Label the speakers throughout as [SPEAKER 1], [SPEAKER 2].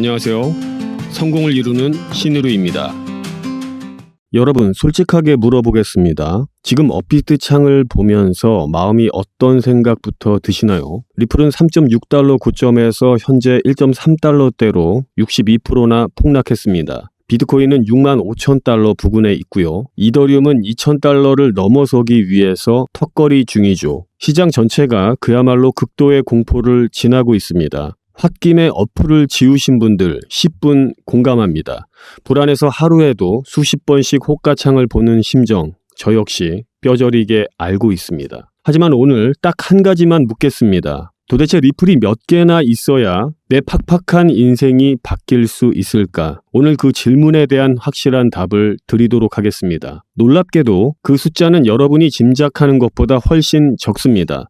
[SPEAKER 1] 안녕하세요. 성공을 이루는 신의루입니다. 여러분, 솔직하게 물어보겠습니다. 지금 업비트 창을 보면서 마음이 어떤 생각부터 드시나요? 리플은 3.6달러 고점에서 현재 1.3달러대로 62%나 폭락했습니다. 비트코인은 65,000달러 부근에 있고요. 이더리움은 2,000달러를 넘어서기 위해서 턱걸이 중이죠. 시장 전체가 그야말로 극도의 공포를 지나고 있습니다. 홧김에 어플을 지우신 분들 10분 공감합니다. 불안해서 하루에도 수십 번씩 호가창을 보는 심정, 저 역시 뼈저리게 알고 있습니다. 하지만 오늘 딱 한 가지만 묻겠습니다. 도대체 리플이 몇 개나 있어야 내 팍팍한 인생이 바뀔 수 있을까? 오늘 그 질문에 대한 확실한 답을 드리도록 하겠습니다. 놀랍게도 그 숫자는 여러분이 짐작하는 것보다 훨씬 적습니다.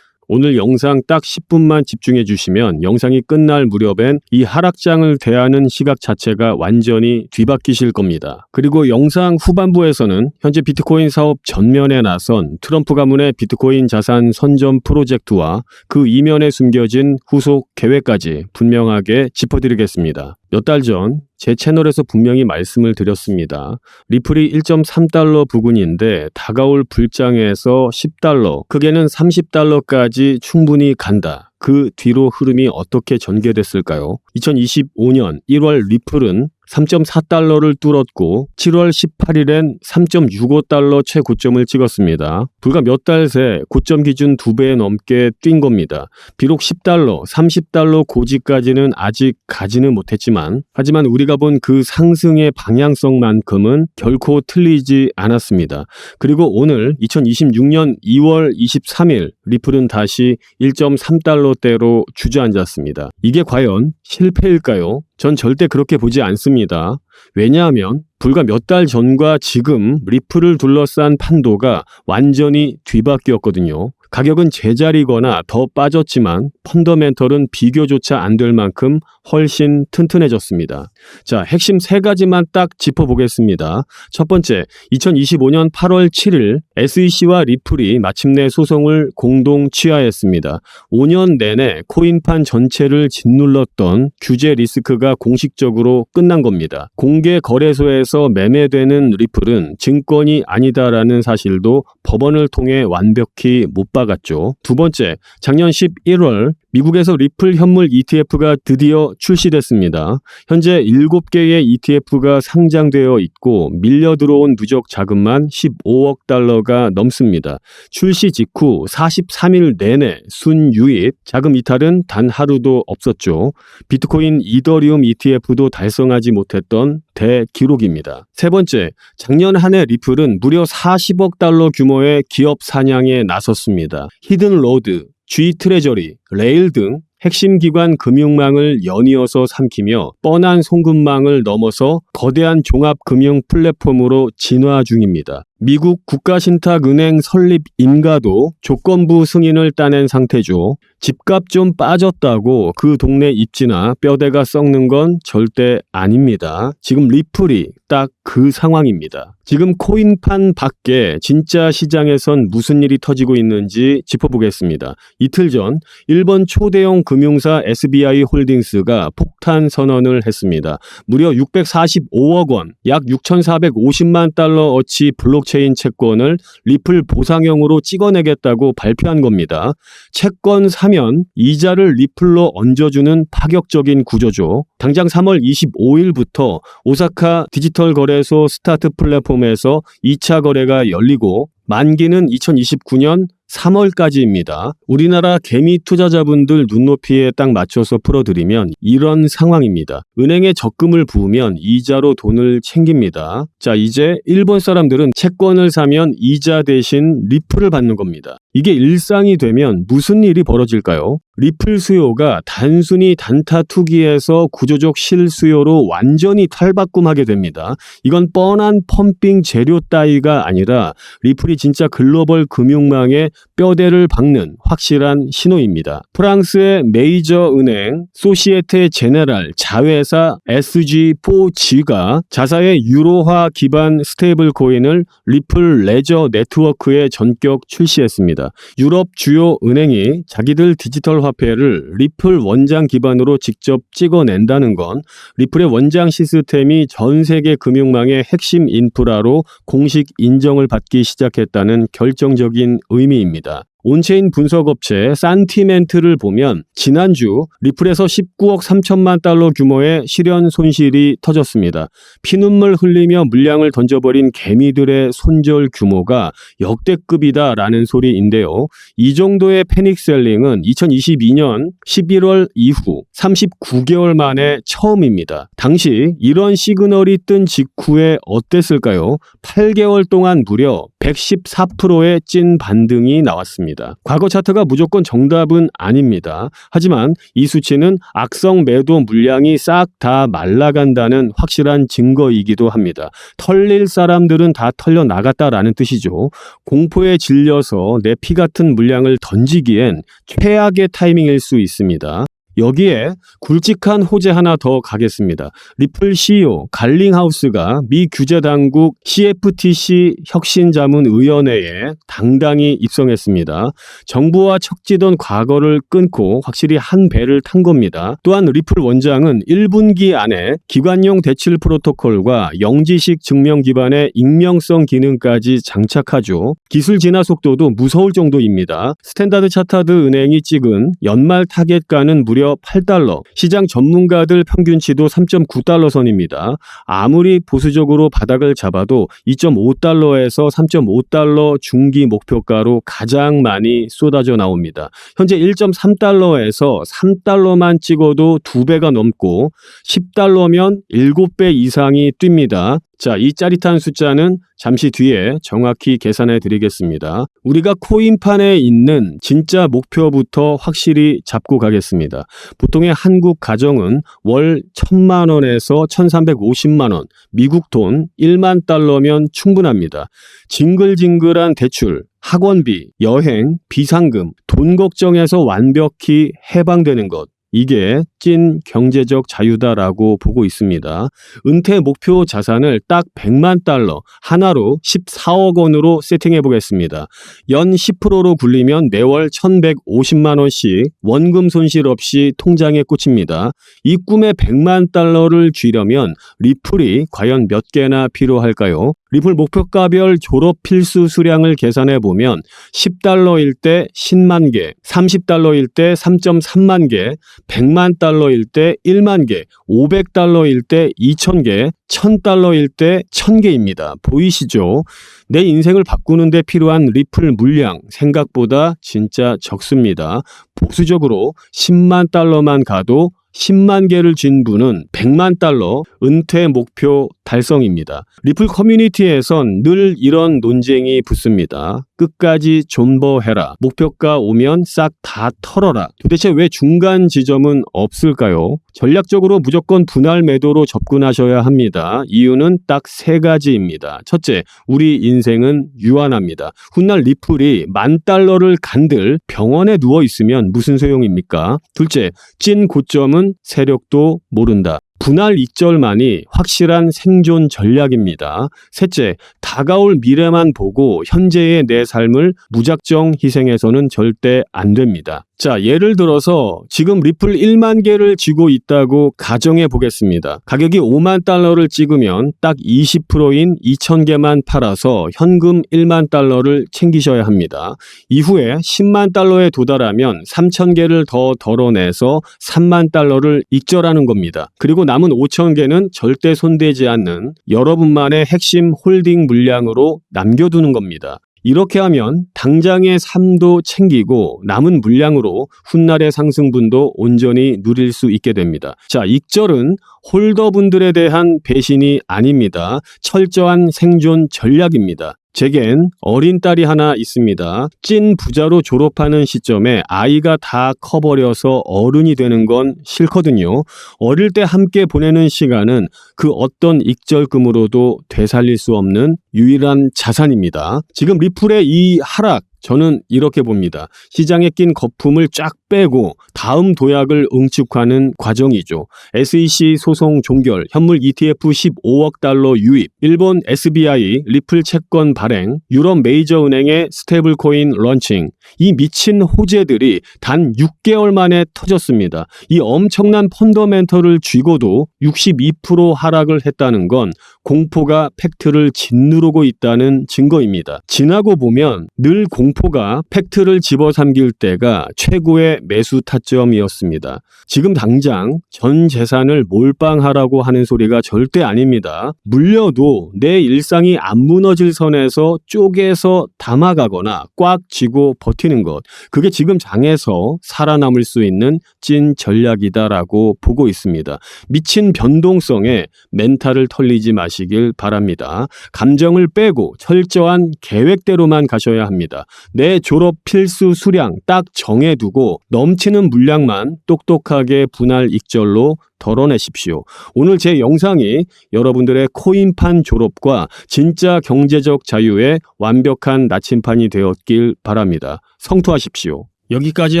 [SPEAKER 1] 오늘 영상 딱 10분만 집중해 주시면 영상이 끝날 무렵엔 이 하락장을 대하는 시각 자체가 완전히 뒤바뀌실 겁니다. 그리고 영상 후반부에서는 현재 비트코인 사업 전면에 나선 트럼프 가문의 비트코인 자산 선점 프로젝트와 그 이면에 숨겨진 후속 계획까지 분명하게 짚어드리겠습니다. 몇 달 전 제 채널에서 분명히 말씀을 드렸습니다. 리플이 1.3달러 부근인데 다가올 불장에서 10달러, 크게는 30달러까지 충분히 간다. 그 뒤로 흐름이 어떻게 전개됐을까요? 2025년 1월 리플은 3.4달러를 뚫었고 7월 18일엔 3.65달러 최고점을 찍었습니다. 불과 몇 달 새 고점 기준 2배 넘게 뛴 겁니다. 비록 10달러, 30달러 고지까지는 아직 가지는 못했지만 하지만 우리가 본 그 상승의 방향성만큼은 결코 틀리지 않았습니다. 그리고 오늘 2026년 2월 23일 리플은 다시 1.3달러대로 주저앉았습니다. 이게 과연 실패일까요? 전 절대 그렇게 보지 않습니다. 왜냐하면 불과 몇 달 전과 지금 리플을 둘러싼 판도가 완전히 뒤바뀌었거든요. 가격은 제자리거나 더 빠졌지만 펀더멘털은 비교조차 안 될 만큼 훨씬 튼튼해졌습니다. 자, 핵심 3가지만 딱 짚어보겠습니다. 첫 번째, 2025년 8월 7일 SEC와 리플이 마침내 소송을 공동 취하했습니다. 5년 내내 코인판 전체를 짓눌렀던 규제 리스크가 공식적으로 끝난 겁니다. 공개 거래소에서 매매되는 리플은 증권이 아니다라는 사실도 법원을 통해 완벽히 못 박았죠. 두 번째, 작년 11월 미국에서 리플 현물 ETF가 드디어 출시됐습니다. 현재 7개의 ETF가 상장되어 있고 밀려 들어온 누적 자금만 15억 달러가 넘습니다. 출시 직후 43일 내내 순유입, 자금 이탈은 단 하루도 없었죠. 비트코인 이더리움 ETF도 달성하지 못했던 대기록입니다. 세 번째, 작년 한 해 리플은 무려 40억 달러 규모의 기업 사냥에 나섰습니다. 히든로드, G트레저리, 레일 등 핵심 기관 금융망을 연이어서 삼키며 뻔한 송금망을 넘어서 거대한 종합금융 플랫폼으로 진화 중입니다. 미국 국가신탁은행 설립 인가도 조건부 승인을 따낸 상태죠. 집값 좀 빠졌다고 그 동네 입지나 뼈대가 썩는 건 절대 아닙니다. 지금 리플이 딱 그 상황입니다. 지금 코인판 밖에 진짜 시장에선 무슨 일이 터지고 있는지 짚어보겠습니다. 이틀 전 일본 초대형 금융사 SBI 홀딩스가 폭탄 선언을 했습니다. 무려 645억 원, 약 6,450만 달러어치 블록체인 채권을 리플 보상형으로 찍어내겠다고 발표한 겁니다. 채권 사면 이자를 리플로 얹어주는 파격적인 구조죠. 당장 3월 25일부터 오사카 디지털 거래소 스타트 플랫폼에서 2차 거래가 열리고 만기는 2029년 3월까지입니다. 우리나라 개미 투자자분들 눈높이에 딱 맞춰서 풀어드리면 이런 상황입니다. 은행에 적금을 부으면 이자로 돈을 챙깁니다. 자, 이제 일본 사람들은 채권을 사면 이자 대신 리플을 받는 겁니다. 이게 일상이 되면 무슨 일이 벌어질까요? 리플 수요가 단순히 단타 투기에서 구조적 실수요로 완전히 탈바꿈하게 됩니다. 이건 뻔한 펌핑 재료 따위가 아니라 리플이 진짜 글로벌 금융망에 뼈대를 박는 확실한 신호입니다. 프랑스의 메이저 은행 소시에테 제네랄 자회사 SG4G가 자사의 유로화 기반 스테이블 코인을 리플 레저 네트워크에 전격 출시했습니다. 유럽 주요 은행이 자기들 디지털화 화폐를 리플 원장 기반으로 직접 찍어낸다는 건 리플의 원장 시스템이 전 세계 금융망의 핵심 인프라로 공식 인정을 받기 시작했다는 결정적인 의미입니다. 온체인 분석업체 산티멘트를 보면 지난주 리플에서 19억 3천만 달러 규모의 실현 손실이 터졌습니다. 피눈물 흘리며 물량을 던져버린 개미들의 손절 규모가 역대급이다라는 소리인데요. 이 정도의 패닉셀링은 2022년 11월 이후 39개월 만에 처음입니다. 당시 이런 시그널이 뜬 직후에 어땠을까요? 8개월 동안 무려 114%의 찐 반등이 나왔습니다. 과거 차트가 무조건 정답은 아닙니다. 하지만 이 수치는 악성 매도 물량이 싹 다 말라간다는 확실한 증거이기도 합니다. 털릴 사람들은 다 털려 나갔다라는 뜻이죠. 공포에 질려서 내 피 같은 물량을 던지기엔 최악의 타이밍일 수 있습니다. 여기에 굵직한 호재 하나 더 가겠습니다. 리플 CEO 갈링하우스가 미 규제당국 CFTC 혁신자문위원회에 당당히 입성했습니다. 정부와 척지던 과거를 끊고 확실히 한 배를 탄 겁니다. 또한 리플 원장은 1분기 안에 기관용 대출 프로토콜과 영지식 증명 기반의 익명성 기능까지 장착하죠. 기술 진화 속도도 무서울 정도입니다. 스탠다드 차타드 은행이 찍은 연말 타겟가는 무려 $8, 시장 전문가들 평균치도 3.9달러 선입니다. 아무리 보수적으로 바닥을 잡아도 2.5달러에서 3.5달러 중기 목표가로 가장 많이 쏟아져 나옵니다. 현재 1.3달러에서 3달러만 찍어도 2배가 넘고 10달러면 7배 이상이 뜁니다. 자, 이 짜릿한 숫자는 잠시 뒤에 정확히 계산해 드리겠습니다. 우리가 코인판에 있는 진짜 목표부터 확실히 잡고 가겠습니다. 보통의 한국 가정은 월 1,000만 원에서 1,350만 원, 미국 돈 1만 달러면 충분합니다. 징글징글한 대출, 학원비, 여행, 비상금, 돈 걱정에서 완벽히 해방되는 것. 이게 찐 경제적 자유다라고 보고 있습니다. 은퇴 목표 자산을 딱 100만 달러, 하나로 14억 원으로 세팅해 보겠습니다. 연 10%로 굴리면 매월 1,150만 원씩 원금 손실 없이 통장에 꽂힙니다. 이 꿈의 100만 달러를 쥐려면 리플이 과연 몇 개나 필요할까요? 리플 목표가별 졸업 필수 수량을 계산해 보면 10달러일 때 10만 개, 30달러일 때 3.3만 개, 100만 달러일 때 1만 개, 500달러일 때 2,000개, 1,000달러일 때 1,000개입니다. 보이시죠? 내 인생을 바꾸는 데 필요한 리플 물량 생각보다 진짜 적습니다. 보수적으로 10만 달러만 가도 10만 개를 쥔 분은 100만 달러 은퇴 목표 달성입니다. 리플 커뮤니티에선 늘 이런 논쟁이 붙습니다. 끝까지 존버해라. 목표가 오면 싹 다 털어라. 도대체 왜 중간 지점은 없을까요? 전략적으로 무조건 분할 매도로 접근하셔야 합니다. 이유는 딱 3가지입니다. 첫째, 우리 인생은 유한합니다. 훗날 리플이 $10,000를 간들 병원에 누워 있으면 무슨 소용입니까? 둘째, 찐 고점은 세력도 모른다. 분할 익절만이 확실한 생존 전략입니다. 셋째, 다가올 미래만 보고 현재의 내 삶을 무작정 희생해서는 절대 안 됩니다. 자, 예를 들어서 지금 리플 1만 개를 쥐고 있다고 가정해 보겠습니다. 가격이 5만 달러를 찍으면 딱 20%인 2,000개만 팔아서 현금 1만 달러를 챙기셔야 합니다. 이후에 10만 달러에 도달하면 3,000개를 더 덜어내서 3만 달러를 익절하는 겁니다. 그리고 남은 5,000개는 절대 손대지 않는 여러분만의 핵심 홀딩 물량으로 남겨두는 겁니다. 이렇게 하면 당장의 삶도 챙기고 남은 물량으로 훗날의 상승분도 온전히 누릴 수 있게 됩니다. 자, 익절은 홀더분들에 대한 배신이 아닙니다. 철저한 생존 전략입니다. 제겐 어린 딸이 하나 있습니다. 찐 부자로 졸업하는 시점에 아이가 다 커버려서 어른이 되는 건 싫거든요. 어릴 때 함께 보내는 시간은 그 어떤 익절금으로도 되살릴 수 없는 유일한 자산입니다. 지금 리플의 이 하락 저는 이렇게 봅니다. 시장에 낀 거품을 쫙 빼고 다음 도약을 응축하는 과정이죠. SEC 소송 종결, 현물 ETF 15억 달러 유입, 일본 SBI 리플 채권 발행, 유럽 메이저 은행의 스테이블코인 런칭. 이 미친 호재들이 단 6개월 만에 터졌습니다. 이 엄청난 펀더멘털을 쥐고도 62% 하락을 했다는 건 공포가 팩트를 짓누르고 있다는 증거입니다. 지나고 보면 늘 공포가 팩트를 집어삼킬 때가 최고의 매수 타점이었습니다. 지금 당장 전 재산을 몰빵하라고 하는 소리가 절대 아닙니다. 물려도 내 일상이 안 무너질 선에서 쪼개서 담아가거나 꽉 쥐고 버티는 것, 그게 지금 장에서 살아남을 수 있는 찐 전략이다라고 보고 있습니다. 미친 변동성에 멘탈을 털리지 마시길 바랍니다. 감정을 빼고 철저한 계획대로만 가셔야 합니다. 내 졸업 필수 수량 딱 정해두고 넘치는 물량만 똑똑하게 분할 익절로 덜어내십시오. 오늘 제 영상이 여러분들의 코인판 졸업과 진짜 경제적 자유의 완벽한 나침판이 되었길 바랍니다. 성투하십시오. 여기까지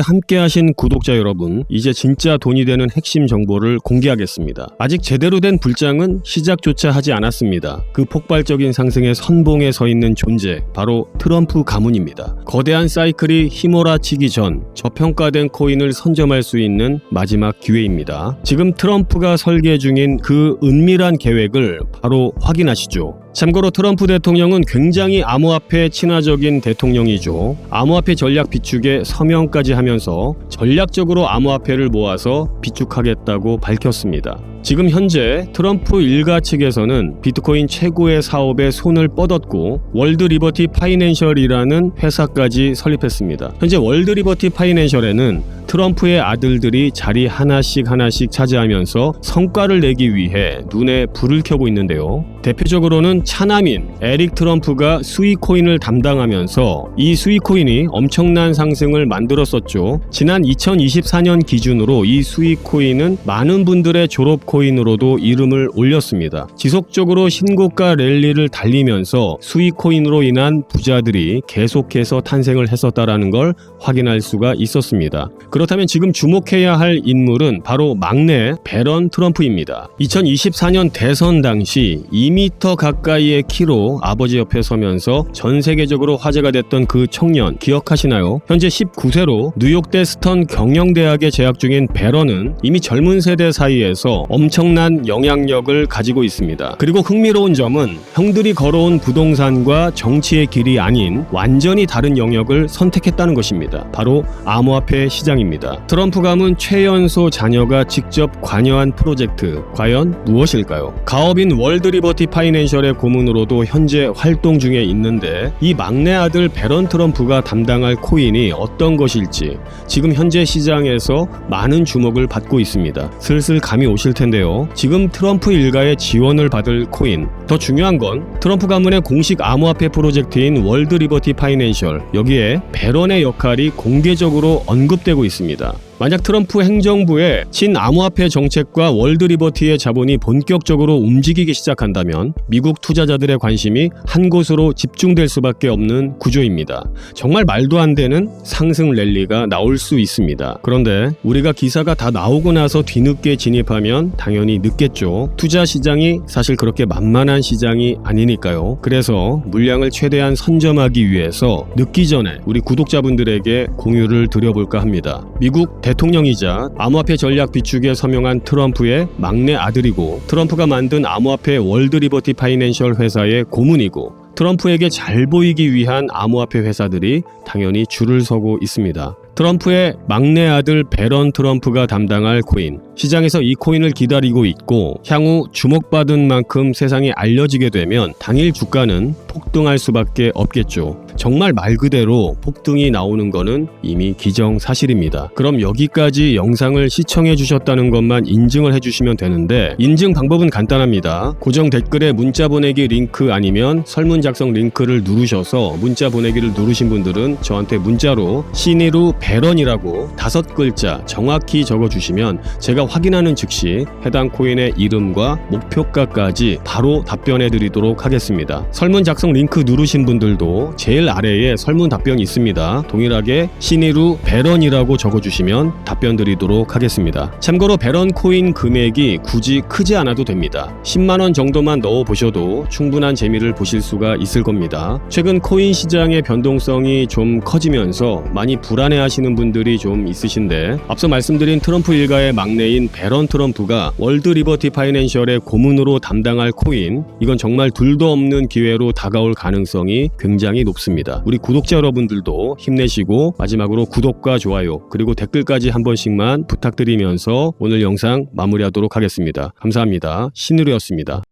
[SPEAKER 1] 함께 하신 구독자 여러분, 이제 진짜 돈이 되는 핵심 정보를 공개하겠습니다. 아직 제대로 된 불장은 시작조차 하지 않았습니다. 그 폭발적인 상승의 선봉에 서 있는 존재, 바로 트럼프 가문입니다. 거대한 사이클이 휘몰아치기 전 저평가된 코인을 선점할 수 있는 마지막 기회입니다. 지금 트럼프가 설계 중인 그 은밀한 계획을 바로 확인하시죠. 참고로 트럼프 대통령은 굉장히 암호화폐 친화적인 대통령이죠. 암호화폐 전략 비축에 서명까지 하면서 전략적으로 암호화폐를 모아서 비축하겠다고 밝혔습니다. 지금 현재 트럼프 일가 측에서는 비트코인 최고의 사업에 손을 뻗었고 월드 리버티 파이낸셜이라는 회사까지 설립했습니다. 현재 월드 리버티 파이낸셜에는 트럼프의 아들들이 자리 하나씩 차지하면서 성과를 내기 위해 눈에 불을 켜고 있는데요. 대표적으로는 차남인 에릭 트럼프가 수익코인을 담당하면서 이 수익코인이 엄청난 상승을 만들었었죠. 지난 2024년 기준으로 이 수익코인은 많은 분들의 졸업코인으로도 이름을 올렸습니다. 지속적으로 신고가 랠리를 달리면서 수익코인으로 인한 부자들이 계속해서 탄생을 했었다라는 걸 확인할 수가 있었습니다. 그렇다면 지금 주목해야 할 인물은 바로 막내 배런 트럼프입니다. 2024년 대선 당시 2m 가까이의 키로 아버지 옆에 서면서 전 세계적으로 화제가 됐던 그 청년 기억하시나요? 현재 19세로 뉴욕대 스턴 경영대학에 재학 중인 배런은 이미 젊은 세대 사이에서 엄청난 영향력을 가지고 있습니다. 그리고 흥미로운 점은 형들이 걸어온 부동산과 정치의 길이 아닌 완전히 다른 영역을 선택했다는 것입니다. 바로 암호화폐 시장입니다. 트럼프 가문 최연소 자녀가 직접 관여한 프로젝트, 과연 무엇일까요? 가업인 월드 리버티 파이낸셜의 고문으로도 현재 활동 중에 있는데 이 막내 아들 배런 트럼프가 담당할 코인이 어떤 것일지 지금 현재 시장에서 많은 주목을 받고 있습니다. 슬슬 감이 오실 텐데요. 지금 트럼프 일가의 지원을 받을 코인, 더 중요한 건 트럼프 가문의 공식 암호화폐 프로젝트인 월드 리버티 파이낸셜, 여기에 배런의 역할이 공개적으로 언급되고 있습니다. 만약 트럼프 행정부의 친암호화폐 정책과 월드 리버티의 자본이 본격적으로 움직이기 시작한다면 미국 투자자들의 관심이 한 곳으로 집중될 수밖에 없는 구조입니다. 정말 말도 안 되는 상승 랠리가 나올 수 있습니다. 그런데 우리가 기사가 다 나오고 나서 뒤늦게 진입하면 당연히 늦겠죠. 투자 시장이 사실 그렇게 만만한 시장이 아니니까요. 그래서 물량을 최대한 선점하기 위해서 늦기 전에 우리 구독자분들에게 공유를 드려볼까 합니다. 미국 대통령이자 암호화폐 전략 비축에 서명한 트럼프의 막내 아들이고 트럼프가 만든 암호화폐 월드 리버티 파이낸셜 회사의 고문이고 트럼프에게 잘 보이기 위한 암호화폐 회사들이 당연히 줄을 서고 있습니다. 트럼프의 막내 아들 배런 트럼프가 담당할 코인, 시장에서 이 코인을 기다리고 있고 향후 주목받은 만큼 세상에 알려지게 되면 당일 주가는 폭등할 수밖에 없겠죠. 정말 말 그대로 폭등이 나오는 거는 이미 기정사실입니다. 그럼 여기까지 영상을 시청해 주셨다는 것만 인증을 해주시면 되는데 인증 방법은 간단합니다. 고정 댓글에 문자 보내기 링크 아니면 설문 작성 링크를 누르셔서 문자 보내기를 누르신 분들은 저한테 문자로 신이루 배런이라고 5글자 정확히 적어주시면 제가 확인하는 즉시 해당 코인의 이름과 목표가까지 바로 답변해 드리도록 하겠습니다. 설문 작성 링크 누르신 분들도 제일 화면 아래에 설문 답변이 있습니다. 동일하게 신의루 배런이라고 적어주시면 답변 드리도록 하겠습니다. 참고로 배런 코인 금액이 굳이 크지 않아도 됩니다. 10만원 정도만 넣어보셔도 충분한 재미를 보실 수가 있을 겁니다. 최근 코인 시장의 변동성이 좀 커지면서 많이 불안해하시는 분들이 좀 있으신데, 앞서 말씀드린 트럼프 일가의 막내인 배런 트럼프가 월드 리버티 파이낸셜의 고문으로 담당할 코인, 이건 정말 둘도 없는 기회로 다가올 가능성이 굉장히 높습니다. 우리 구독자 여러분들도 힘내시고 마지막으로 구독과 좋아요 그리고 댓글까지 한 번씩만 부탁드리면서 오늘 영상 마무리하도록 하겠습니다. 감사합니다. 신의루였습니다.